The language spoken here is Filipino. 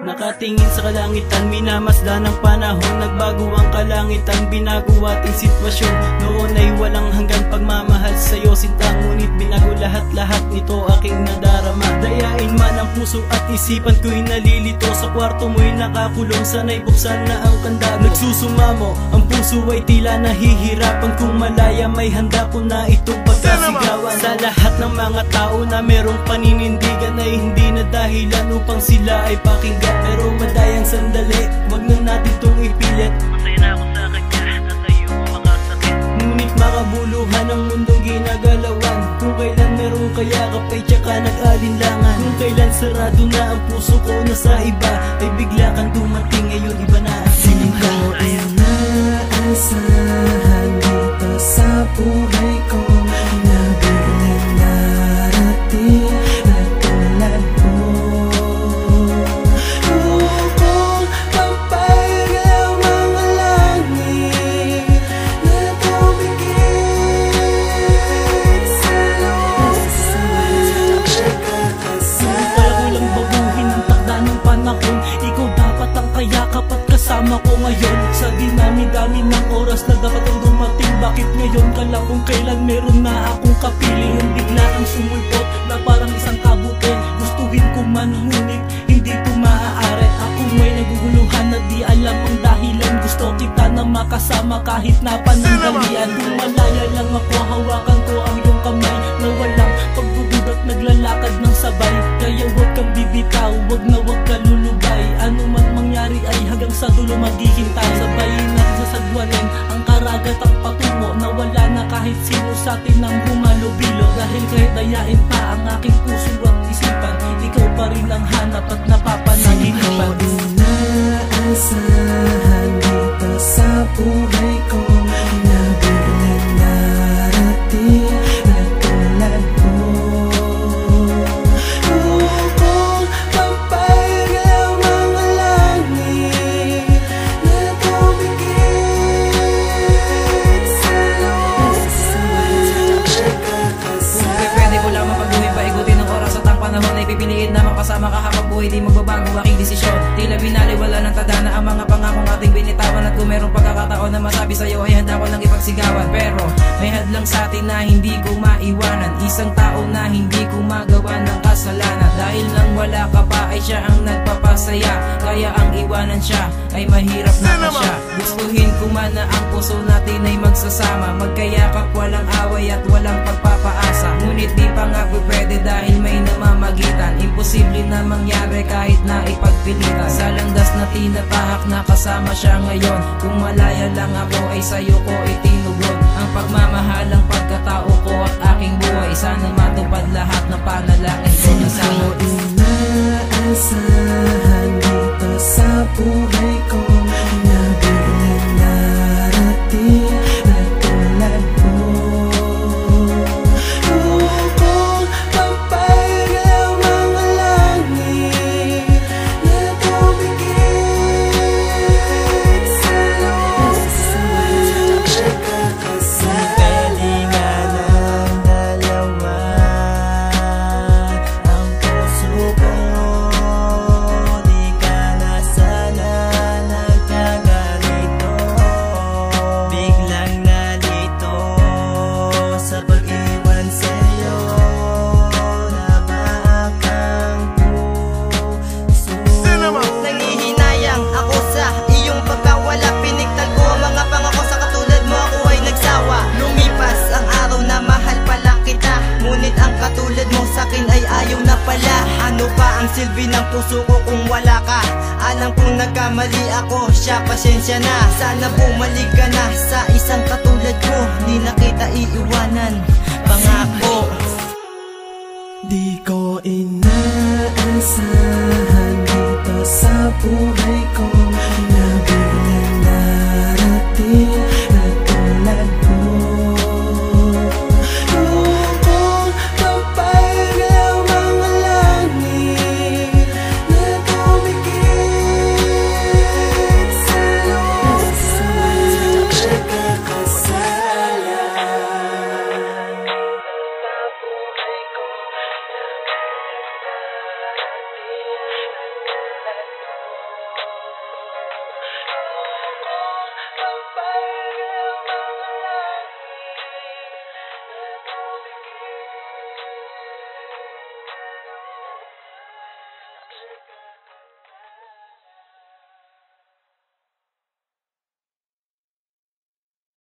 Nakatingin sa kalangitan, minamasdan ng panahon. Nagbago ang kalangitan, binago ating sitwasyon. Noon ay walang hanggan pagmamahal sa'yo, sinta. Ngunit binago lahat nito aking nadarama. Dayain man ang puso at isipan ko'y nalilito. Sa kwarto mo'y nakakulong, sana'y buksan na ang kandado. Nagsusumamo, ang puso ay tila nahihirapan. Kung malaya may handa ko na itong pagkasigawan. Sa lahat ng mga tao na merong paninindigan ay hindi na dahilan upang sila ay pakinggan. Pero madayang sandali, wag na natin itong ipilit. Masaya na ako sa kanya, nasa iyo makasakit. Ngunit makabuluhan ang mundong ginagalawan. Kung kailan merong kayakap ay tsaka nag-alinlangan. Kung kailan sarado na ang puso ko na sa iba, ay bigla kang dumating, ngayon iba na ang feeling ko. Inaasahan dito sa buhay ko na biglang narating na tulad mo. Kasama ko ngayon sa dinami-dami ng oras na dapat ang dumating. Bakit ngayon ka lang kung kailan meron na akong kapiling? Bigla ang sumulpot na parang isang kabuti. Gustuhin ko man ngunit hindi ko maaari. Ako may naguguluhan na di alam ang dahilan. Gusto kita na makasama kahit na panandalian. Kung malaya lang ako, hawakan ko ang iyong kamay na walang pagbubudat, naglalakad ng sabay. Kaya huwag kang bibitaw, wag na wag ka lulubay. Ano man mangyari ay hanggang sa dulo maghihintay. Sabayin natin sa sagwanin ang karagatang patungo na wala na kahit sino sa atin ang bumalubilo. Dahil kahit dayain pa ang aking puso at isipan, ikaw pa rin ang hanap at napapanaginipan. Inaasahan dito sa buhay ko na biglang narating na tulad mo. Pipiliin na makasama ka habang buhay, di magbabago aking desisyon. Tila binaliwala ng tadhana ang mga pangakong ating binitawan. At kung merong pagkakataon na masabi sa'yo ay handa ko nang ipagsigawan. Pero may hadlang sa atin na hindi ko maiwanan. Isang tao na hindi ko magawa ng kasalanan. Dahil lang wala ka pa ay siya ang nagpapasaya. Kaya ang iwanan siya ay mahirap na siya. Gustuhin ko man na ang puso natin ay magsasama, magkayakap, walang away at walang pagpapaasa. Ngunit di pa nga pwede dahil may namamagitan. Imposible na mangyari kahit na ipagpilitan. Sa landas na tinatahak na kasama siya ngayon. Kung malaya lang ako ay sa'yo ko itinugon. Ang pagmamahal ang pagkatao ko at aking buhay. Sana matupad lahat ng panalangin ko na sana. Inaasahan dito sa buhay ko na biglang narating na tulad mo. Silbi ng puso ko kung wala ka. Alam kong nagkamali ako, siya pasensya na. Sana bumalik ka na sa isang katulad ko. Di na kita iiwanan, pangako. Di ko inaasahan dito buhay ko.